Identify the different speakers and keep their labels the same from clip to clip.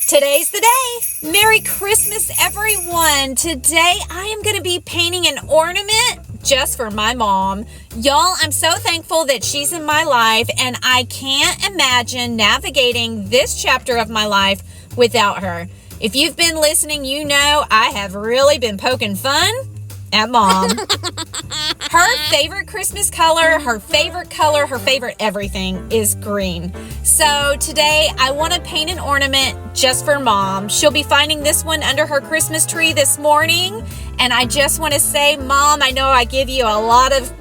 Speaker 1: Today's the day. Merry Christmas, everyone. Today I am going to be painting an ornament just for my mom. Y'all, I'm so thankful that she's in my life, and I can't imagine navigating this chapter of my life without her. If you've been listening, you know I have really been poking fun at Mom. Her favorite Christmas color, her favorite everything is green. So today I want to paint an ornament just for Mom. She'll be finding this one under her Christmas tree this morning. And I just want to say, Mom, I know I give you a lot of,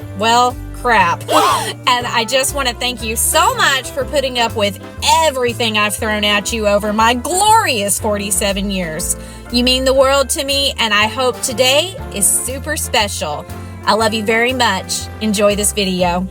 Speaker 1: crap. And I just want to thank you so much for putting up with everything I've thrown at you over my glorious 47 years. You mean the world to me, and I hope today is super special. I love you very much. Enjoy this video.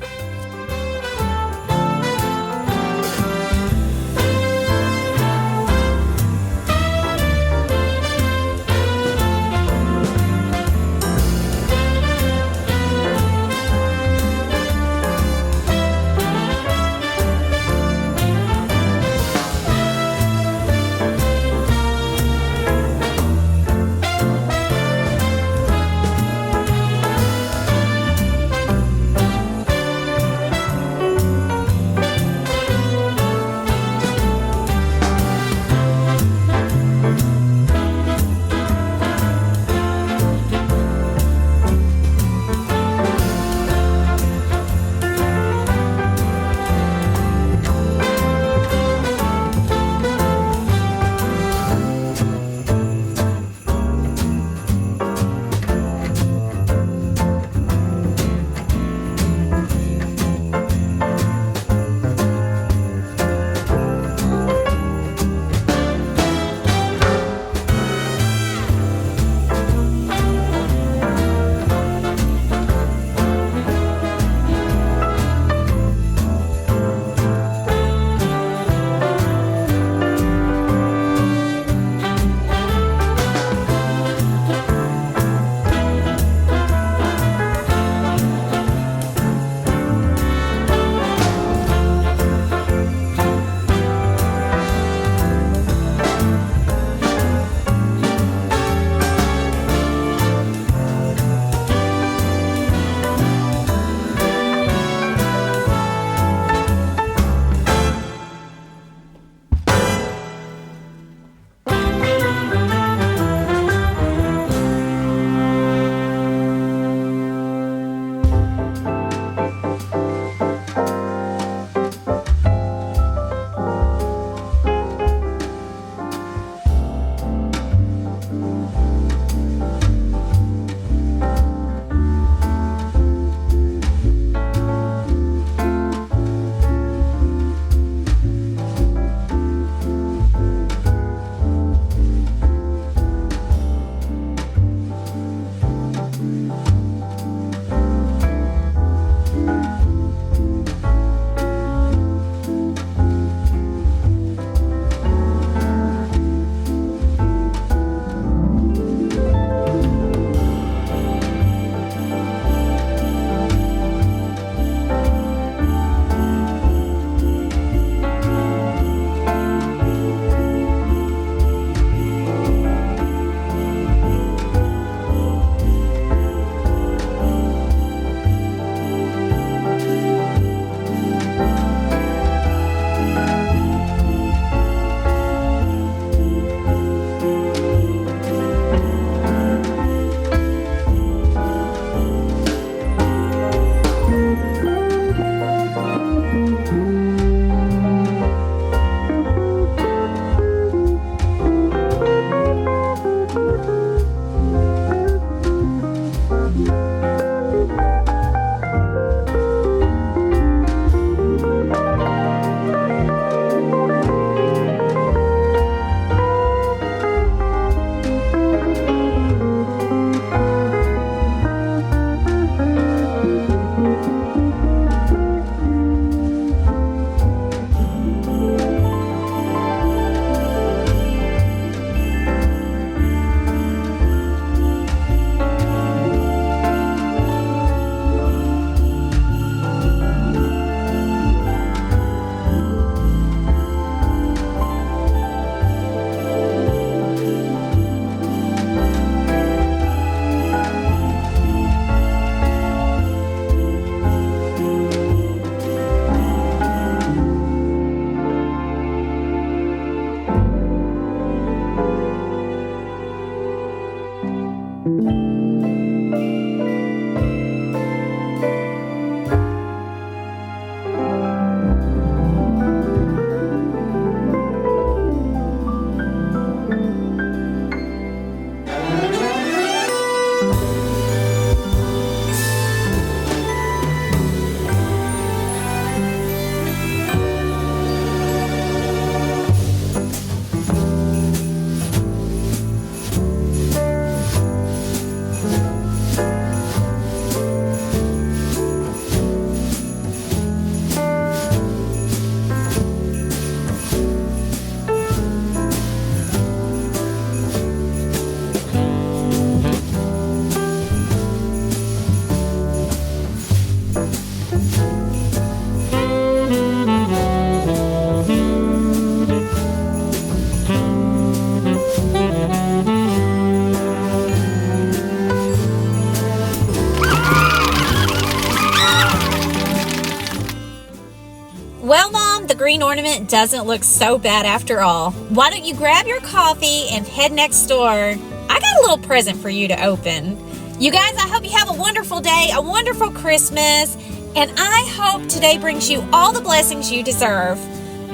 Speaker 1: Well, Mom, the green ornament doesn't look so bad after all. Why don't you grab your coffee and head next door? I got a little present for you to open. You guys, I hope you have a wonderful day, a wonderful Christmas, and I hope today brings you all the blessings you deserve.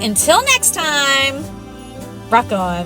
Speaker 1: Until next time, rock on.